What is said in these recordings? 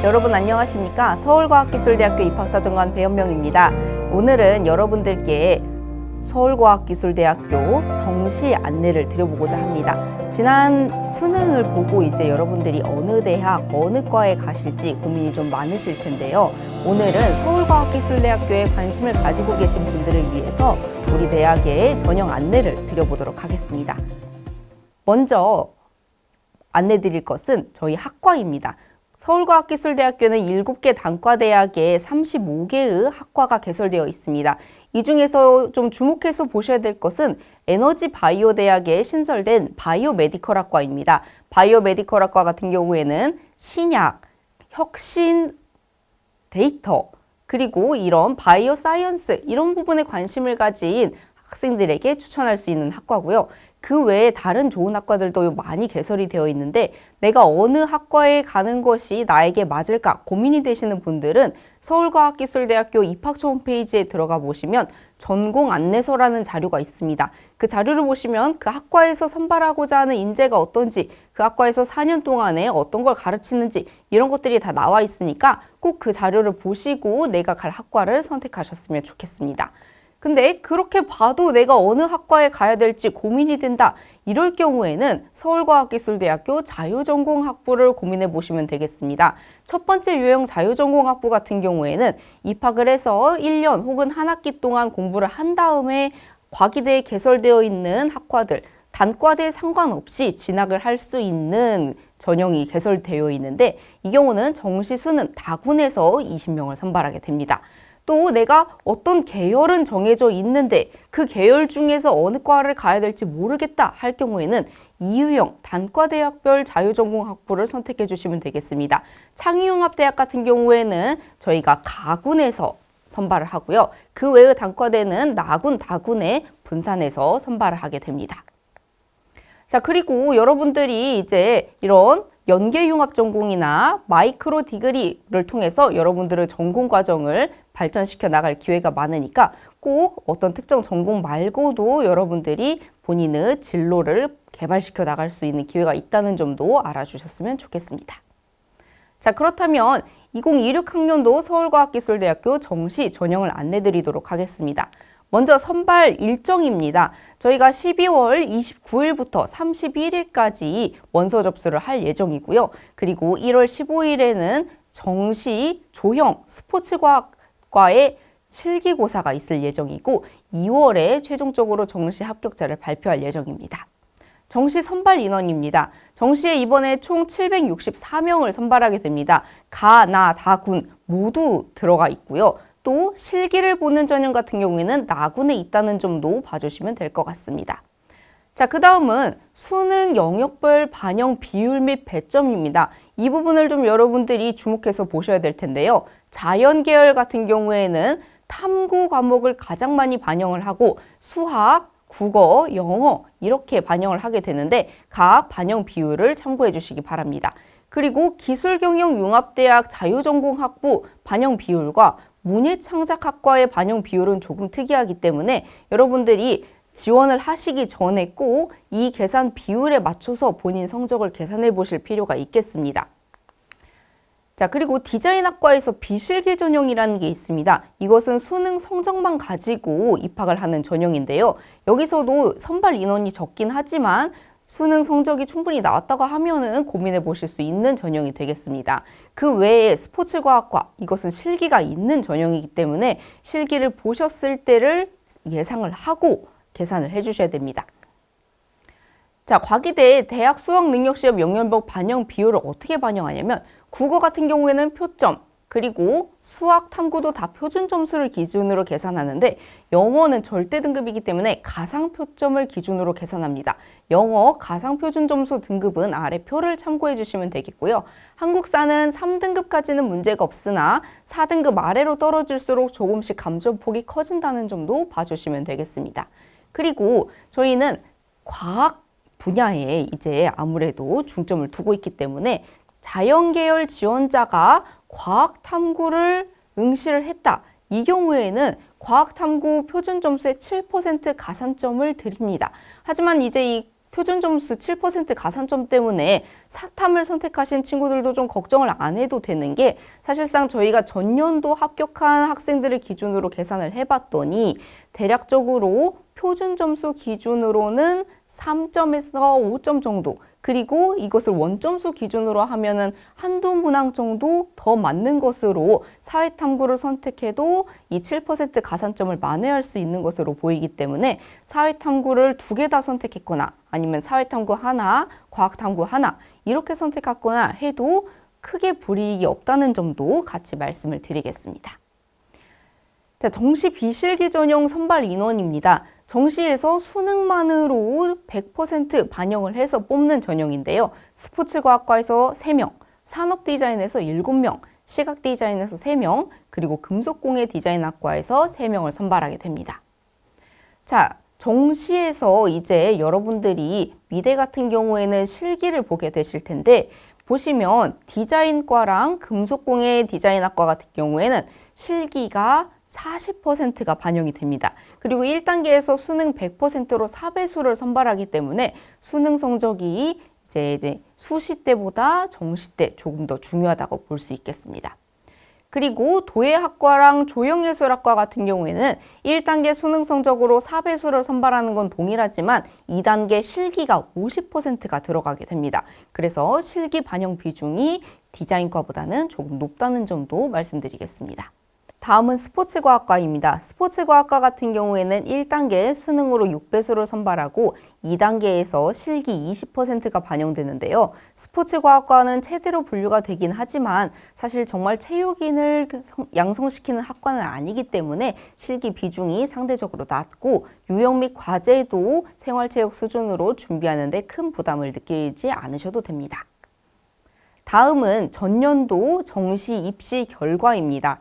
여러분 안녕하십니까? 서울과학기술대학교 입학사정관 배현명입니다. 오늘은 여러분들께 서울과학기술대학교 정시 안내를 드려보고자 합니다. 지난 수능을 보고 이제 여러분들이 어느 대학, 어느 과에 가실지 고민이 좀 많으실 텐데요. 오늘은 서울과학기술대학교에 관심을 가지고 계신 분들을 위해서 우리 대학의 전형 안내를 드려보도록 하겠습니다. 먼저 안내 드릴 것은 저희 학과입니다. 서울과학기술대학교는 7개 단과대학에 35개의 학과가 개설되어 있습니다. 이 중에서 좀 주목해서 보셔야 될 것은 에너지 바이오 대학에 신설된 바이오메디컬 학과입니다. 바이오메디컬 학과 같은 경우에는 신약, 혁신, 데이터, 그리고 이런 바이오 사이언스 이런 부분에 관심을 가진 학생들에게 추천할 수 있는 학과고요. 그 외에 다른 좋은 학과들도 많이 개설이 되어 있는데 내가 어느 학과에 가는 것이 나에게 맞을까 고민이 되시는 분들은 서울과학기술대학교 입학처 홈페이지에 들어가 보시면 전공 안내서라는 자료가 있습니다. 그 자료를 보시면 그 학과에서 선발하고자 하는 인재가 어떤지, 그 학과에서 4년 동안에 어떤 걸 가르치는지 이런 것들이 다 나와 있으니까 꼭 그 자료를 보시고 내가 갈 학과를 선택하셨으면 좋겠습니다. 근데 그렇게 봐도 내가 어느 학과에 가야 될지 고민이 된다. 이럴 경우에는 서울과학기술대학교 자유전공학부를 고민해 보시면 되겠습니다. 첫 번째 유형 자유전공학부 같은 경우에는 입학을 해서 1년 혹은 한 학기 동안 공부를 한 다음에 과기대에 개설되어 있는 학과들, 단과대 상관없이 진학을 할 수 있는 전형이 개설되어 있는데 이 경우는 정시수는 다군에서 20명을 선발하게 됩니다. 또 내가 어떤 계열은 정해져 있는데 그 계열 중에서 어느 과를 가야 될지 모르겠다 할 경우에는 이유형 단과대학별 자유전공학부를 선택해 주시면 되겠습니다. 창의융합대학 같은 경우에는 저희가 가군에서 선발을 하고요. 그 외의 단과대는 나군, 다군에 분산해서 선발을 하게 됩니다. 자, 그리고 여러분들이 이제 이런 연계융합 전공이나 마이크로 디그리를 통해서 여러분들의 전공 과정을 발전시켜 나갈 기회가 많으니까 꼭 어떤 특정 전공 말고도 여러분들이 본인의 진로를 개발시켜 나갈 수 있는 기회가 있다는 점도 알아주셨으면 좋겠습니다. 자, 그렇다면 2026학년도 서울과학기술대학교 정시 전형을 안내드리도록 하겠습니다. 먼저 선발 일정입니다. 저희가 12월 29일부터 31일까지 원서 접수를 할 예정이고요. 그리고 1월 15일에는 정시 조형 스포츠과학과의 실기고사가 있을 예정이고 2월에 최종적으로 정시 합격자를 발표할 예정입니다. 정시 선발 인원입니다. 정시에 이번에 총 764명을 선발하게 됩니다. 가, 나, 다, 군 모두 들어가 있고요. 또 실기를 보는 전형 같은 경우에는 나군에 있다는 점도 봐주시면 될 것 같습니다. 자, 그 다음은 수능 영역별 반영 비율 및 배점입니다. 이 부분을 좀 여러분들이 주목해서 보셔야 될 텐데요. 자연 계열 같은 경우에는 탐구 과목을 가장 많이 반영을 하고 수학, 국어, 영어 이렇게 반영을 하게 되는데 각 반영 비율을 참고해 주시기 바랍니다. 그리고 기술경영융합대학 자유전공학부 반영 비율과 문예창작학과의 반영 비율은 조금 특이하기 때문에 여러분들이 지원을 하시기 전에 꼭 이 계산 비율에 맞춰서 본인 성적을 계산해 보실 필요가 있겠습니다. 자, 그리고 디자인학과에서 비실기 전형이라는 게 있습니다. 이것은 수능 성적만 가지고 입학을 하는 전형인데요. 여기서도 선발 인원이 적긴 하지만 수능 성적이 충분히 나왔다고 하면은 고민해 보실 수 있는 전형이 되겠습니다. 그 외에 스포츠과학과, 이것은 실기가 있는 전형이기 때문에 실기를 보셨을 때를 예상을 하고 계산을 해주셔야 됩니다. 자, 과기대 대학 수학능력시험 영역별 반영 비율을 어떻게 반영하냐면 국어 같은 경우에는 표점, 그리고 수학 탐구도 다 표준 점수를 기준으로 계산하는데 영어는 절대 등급이기 때문에 가상 표점을 기준으로 계산합니다. 영어 가상 표준 점수 등급은 아래 표를 참고해 주시면 되겠고요. 한국사는 3등급까지는 문제가 없으나 4등급 아래로 떨어질수록 조금씩 감점폭이 커진다는 점도 봐주시면 되겠습니다. 그리고 저희는 과학 분야에 이제 아무래도 중점을 두고 있기 때문에 자연계열 지원자가 과학 탐구를 응시를 했다. 이 경우에는 과학 탐구 표준 점수의 7% 가산점을 드립니다. 하지만 이제 이 표준 점수 7% 가산점 때문에 사탐을 선택하신 친구들도 좀 걱정을 안 해도 되는 게 사실상 저희가 전년도 합격한 학생들을 기준으로 계산을 해봤더니 대략적으로 표준 점수 기준으로는 3점에서 5점 정도, 그리고 이것을 원점수 기준으로 하면은 한두 문항 정도 더 맞는 것으로 사회탐구를 선택해도 이 7% 가산점을 만회할 수 있는 것으로 보이기 때문에 사회탐구를 2개 다 선택했거나 아니면 사회탐구 하나, 과학탐구 하나 이렇게 선택했거나 해도 크게 불이익이 없다는 점도 같이 말씀을 드리겠습니다. 자, 정시 비실기 전형 선발 인원입니다. 정시에서 수능만으로 100% 반영을 해서 뽑는 전형인데요. 스포츠과학과에서 3명, 산업디자인에서 7명, 시각디자인에서 3명, 그리고 금속공예 디자인학과에서 3명을 선발하게 됩니다. 자, 정시에서 이제 여러분들이 미대 같은 경우에는 실기를 보게 되실 텐데 보시면 디자인과랑 금속공예 디자인학과 같은 경우에는 실기가 40%가 반영이 됩니다. 그리고 1단계에서 수능 100%로 4배수를 선발하기 때문에 수능 성적이 이제 수시 때보다 정시 때 조금 더 중요하다고 볼 수 있겠습니다. 그리고 도예학과랑 조형예술학과 같은 경우에는 1단계 수능 성적으로 4배수를 선발하는 건 동일하지만 2단계 실기가 50%가 들어가게 됩니다. 그래서 실기 반영 비중이 디자인과보다는 조금 높다는 점도 말씀드리겠습니다. 다음은 스포츠과학과입니다. 스포츠과학과 같은 경우에는 1단계 수능으로 6배수를 선발하고 2단계에서 실기 20%가 반영되는데요. 스포츠과학과는 체대로 분류가 되긴 하지만 사실 정말 체육인을 양성시키는 학과는 아니기 때문에 실기 비중이 상대적으로 낮고 유형 및 과제도 생활체육 수준으로 준비하는 데 큰 부담을 느끼지 않으셔도 됩니다. 다음은 전년도 정시 입시 결과입니다.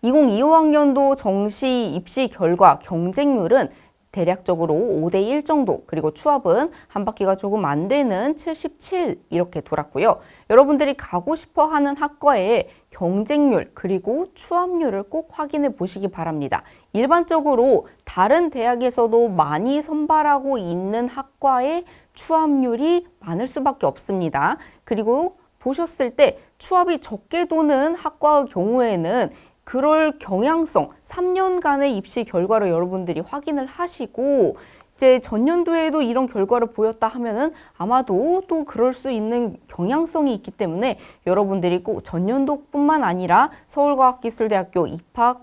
2025학년도 정시 입시 결과 경쟁률은 대략적으로 5대1 정도, 그리고 추합은 한 바퀴가 조금 안 되는 77 이렇게 돌았고요. 여러분들이 가고 싶어 하는 학과의 경쟁률 그리고 추합률을 꼭 확인해 보시기 바랍니다. 일반적으로 다른 대학에서도 많이 선발하고 있는 학과의 추합률이 많을 수밖에 없습니다. 그리고 보셨을 때 추합이 적게 도는 학과의 경우에는 그럴 경향성, 3년간의 입시 결과를 여러분들이 확인을 하시고 이제 전년도에도 이런 결과를 보였다 하면은 아마도 또 그럴 수 있는 경향성이 있기 때문에 여러분들이 꼭 전년도뿐만 아니라 서울과학기술대학교 입학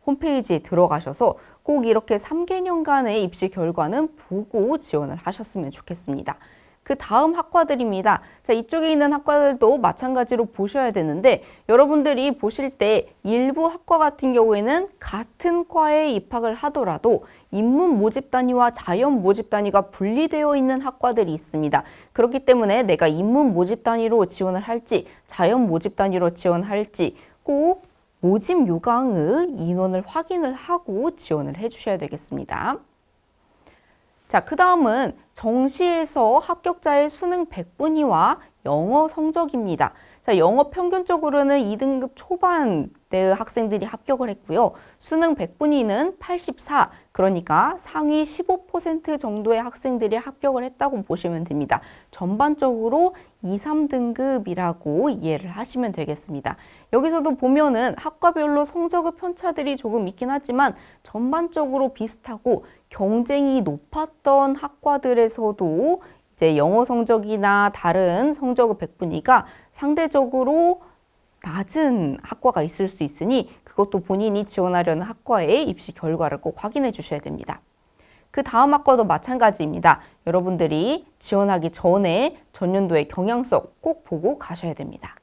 홈페이지에 들어가셔서 꼭 이렇게 3개년간의 입시 결과는 보고 지원을 하셨으면 좋겠습니다. 그 다음 학과들입니다. 자, 이쪽에 있는 학과들도 마찬가지로 보셔야 되는데 여러분들이 보실 때 일부 학과 같은 경우에는 같은 과에 입학을 하더라도 인문 모집 단위와 자연 모집 단위가 분리되어 있는 학과들이 있습니다. 그렇기 때문에 내가 인문 모집 단위로 지원을 할지 자연 모집 단위로 지원할지 꼭 모집 요강의 인원을 확인을 하고 지원을 해주셔야 되겠습니다. 자, 그 다음은 정시에서 합격자의 수능 100분위와 영어 성적입니다. 자, 영어 평균적으로는 2등급 초반대의 학생들이 합격을 했고요. 수능 100분위는 84, 그러니까 상위 15% 정도의 학생들이 합격을 했다고 보시면 됩니다. 전반적으로 2, 3등급이라고 이해를 하시면 되겠습니다. 여기서도 보면은 학과별로 성적의 편차들이 조금 있긴 하지만 전반적으로 비슷하고 경쟁이 높았던 학과들에서도 이제 영어 성적이나 다른 성적의 100분위가 상대적으로 낮은 학과가 있을 수 있으니 그것도 본인이 지원하려는 학과의 입시 결과를 꼭 확인해 주셔야 됩니다. 그 다음 학과도 마찬가지입니다. 여러분들이 지원하기 전에 전년도의 경향성 꼭 보고 가셔야 됩니다.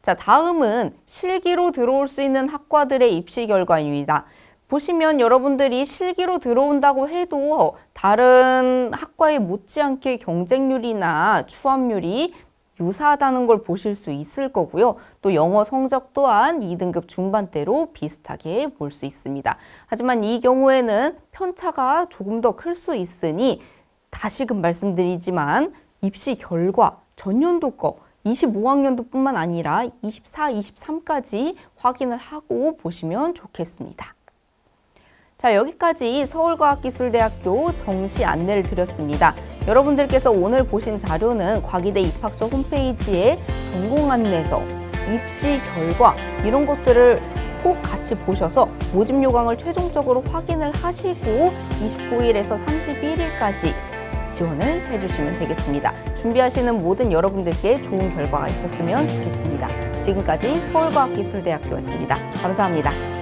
자, 다음은 실기로 들어올 수 있는 학과들의 입시 결과입니다. 보시면 여러분들이 실기로 들어온다고 해도 다른 학과에 못지않게 경쟁률이나 추합률이 유사하다는 걸 보실 수 있을 거고요. 또 영어 성적 또한 2등급 중반대로 비슷하게 볼 수 있습니다. 하지만 이 경우에는 편차가 조금 더 클 수 있으니 다시금 말씀드리지만 입시 결과 전년도 거 25학년도뿐만 아니라 24, 23까지 확인을 하고 보시면 좋겠습니다. 자, 여기까지 서울과학기술대학교 정시 안내를 드렸습니다. 여러분들께서 오늘 보신 자료는 과기대 입학처 홈페이지에 전공 안내서, 입시 결과 이런 것들을 꼭 같이 보셔서 모집 요강을 최종적으로 확인을 하시고 29일에서 31일까지 지원을 해주시면 되겠습니다. 준비하시는 모든 여러분들께 좋은 결과가 있었으면 좋겠습니다. 지금까지 서울과학기술대학교였습니다. 감사합니다.